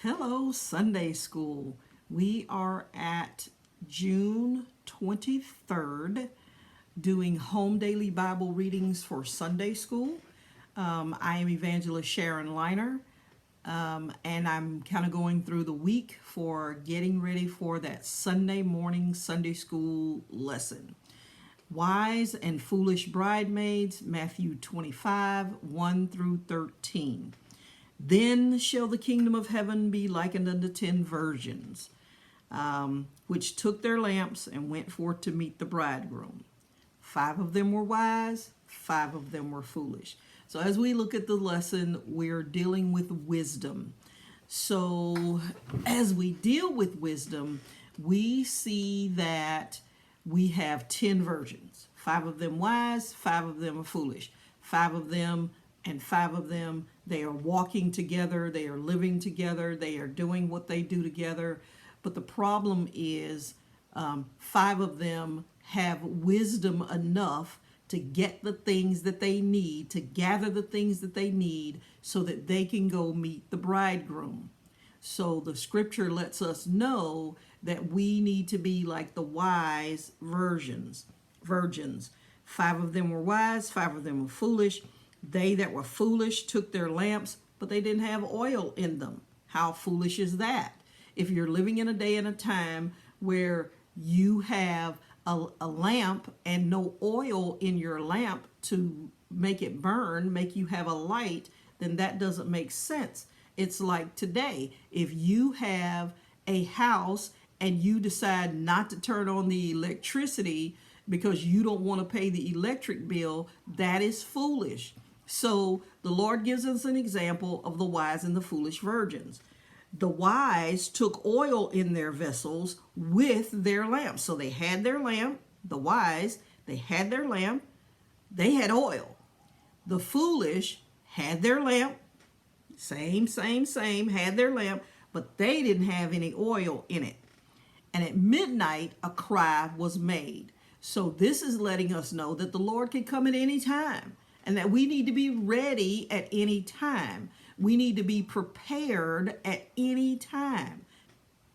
Hello, Sunday School. We are at June 23rd doing home daily Bible readings for Sunday School. I am Evangelist Sharon Liner, and I'm kind of going through the week for getting ready for that Sunday morning Sunday School lesson. Wise and Foolish Bridesmaids, Matthew 25, 1 through 13. Then shall the kingdom of heaven be likened unto 10 virgins, which took their lamps and went forth to meet the bridegroom. 5 of them were wise, 5 of them were foolish. So as we look at the lesson, we're dealing with wisdom. So as we deal with wisdom, we see that we have 10 virgins. 5 of them wise, 5 of them are foolish. 5 of them and 5 of them, they are walking together, they are living together, they are doing what they do together. But the problem is 5 of them have wisdom enough to get the things that they need, to gather the things that they need so that they can go meet the bridegroom. So the scripture lets us know that we need to be like the wise virgins. 5 of them were wise, 5 of them were foolish. They that were foolish took their lamps, but they didn't have oil in them. How foolish is that? If you're living in a day and a time where you have a lamp and no oil in your lamp to make it burn, make you have a light, then that doesn't make sense. It's like today, if you have a house and you decide not to turn on the electricity because you don't want to pay the electric bill, that is foolish. So the Lord gives us an example of the wise and the foolish virgins. The wise took oil in their vessels with their lamps. So they had their lamp, the wise, they had their lamp, they had oil. The foolish had their lamp, same, had their lamp, but they didn't have any oil in it. And at midnight, a cry was made. So this is letting us know that the Lord can come at any time and that we need to be ready at any time. We need to be prepared at any time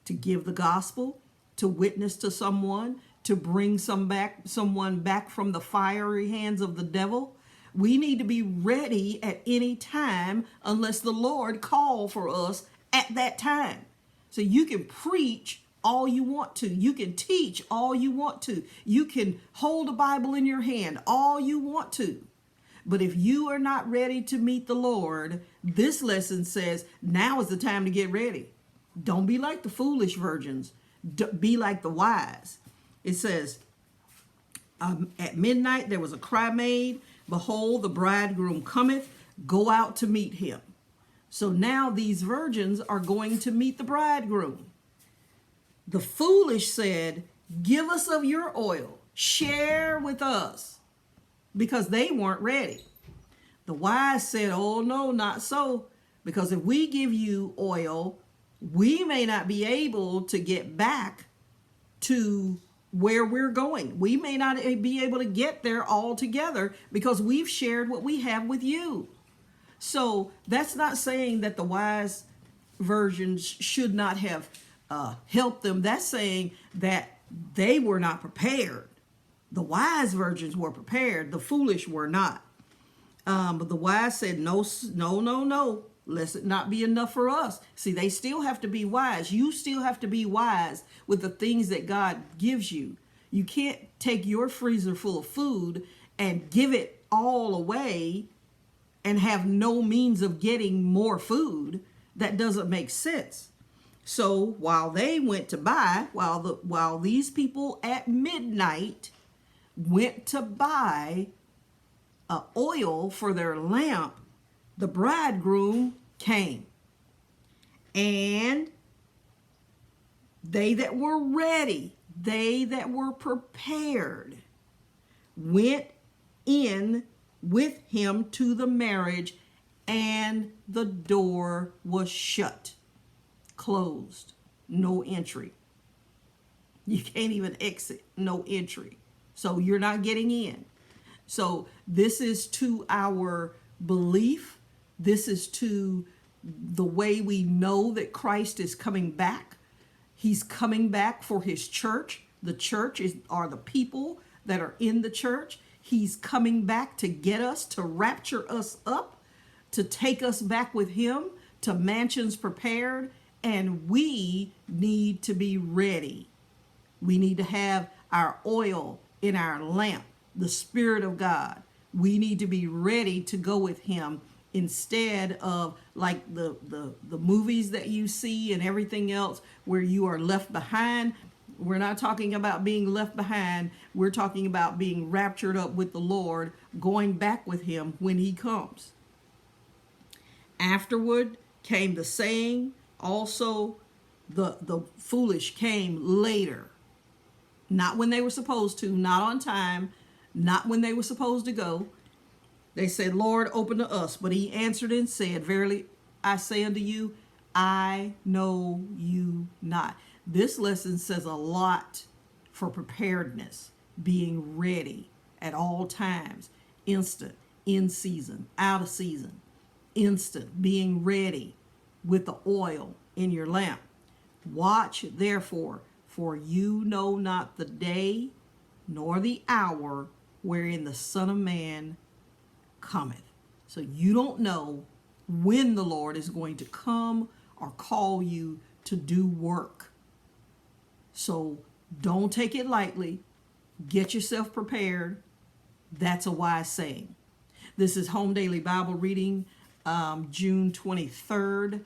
to give the gospel, to witness to someone, to bring someone back from the fiery hands of the devil. We need to be ready at any time unless the Lord call for us at that time. So you can preach all you want to. You can teach all you want to. You can hold a Bible in your hand all you want to. But if you are not ready to meet the Lord, this lesson says now is the time to get ready. Don't be like the foolish virgins. Be like the wise. It says, at midnight there was a cry made, behold, the bridegroom cometh, go out to meet him. So now these virgins are going to meet the bridegroom. The foolish said, give us of your oil, share with us, because they weren't ready. The wise said, oh no, not so, because if we give you oil, we may not be able to get back to where we're going. We may not be able to get there all together because we've shared what we have with you. So that's not saying that the wise virgins should not have helped them. That's saying that they were not prepared. The wise virgins were prepared. The foolish were not. But the wise said, no. Lest it not be enough for us. See, they still have to be wise. You still have to be wise with the things that God gives you. You can't take your freezer full of food and give it all away and have no means of getting more food. That doesn't make sense. So while they went to buy, while these people at midnight went to buy oil for their lamp, the bridegroom came. And they that were ready, they that were prepared, went in with him to the marriage, and the door was shut, closed, no entry. You can't even exit, no entry. So you're not getting in. So this is to our belief. This is to the way we know that Christ is coming back. He's coming back for his church. The church are the people that are in the church. He's coming back to get us, to rapture us up, to take us back with him to mansions prepared. And we need to be ready. We need to have our oil in our lamp, the Spirit of God. We need to be ready to go with him instead of like the movies that you see and everything else where you are left behind. We're not talking about being left behind. We're talking about being raptured up with the Lord, going back with him when he comes. Afterward came the saying, also the foolish came later. Not when they were supposed to, not on time, not when they were supposed to go. They said, Lord, open to us. But he answered and said, verily, I say unto you, I know you not. This lesson says a lot for preparedness, being ready at all times, instant, in season, out of season, instant, being ready with the oil in your lamp. Watch therefore, for you know not the day nor the hour wherein the Son of Man cometh. So you don't know when the Lord is going to come or call you to do work. So don't take it lightly. Get yourself prepared. That's a wise saying. This is Home Daily Bible Reading, June 23rd.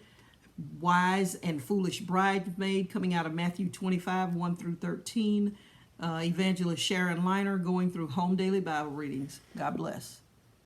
Wise and Foolish Bridesmaid, coming out of Matthew 25, 1 through 13. Evangelist Sharon Liner going through Home Daily Bible Readings. God bless.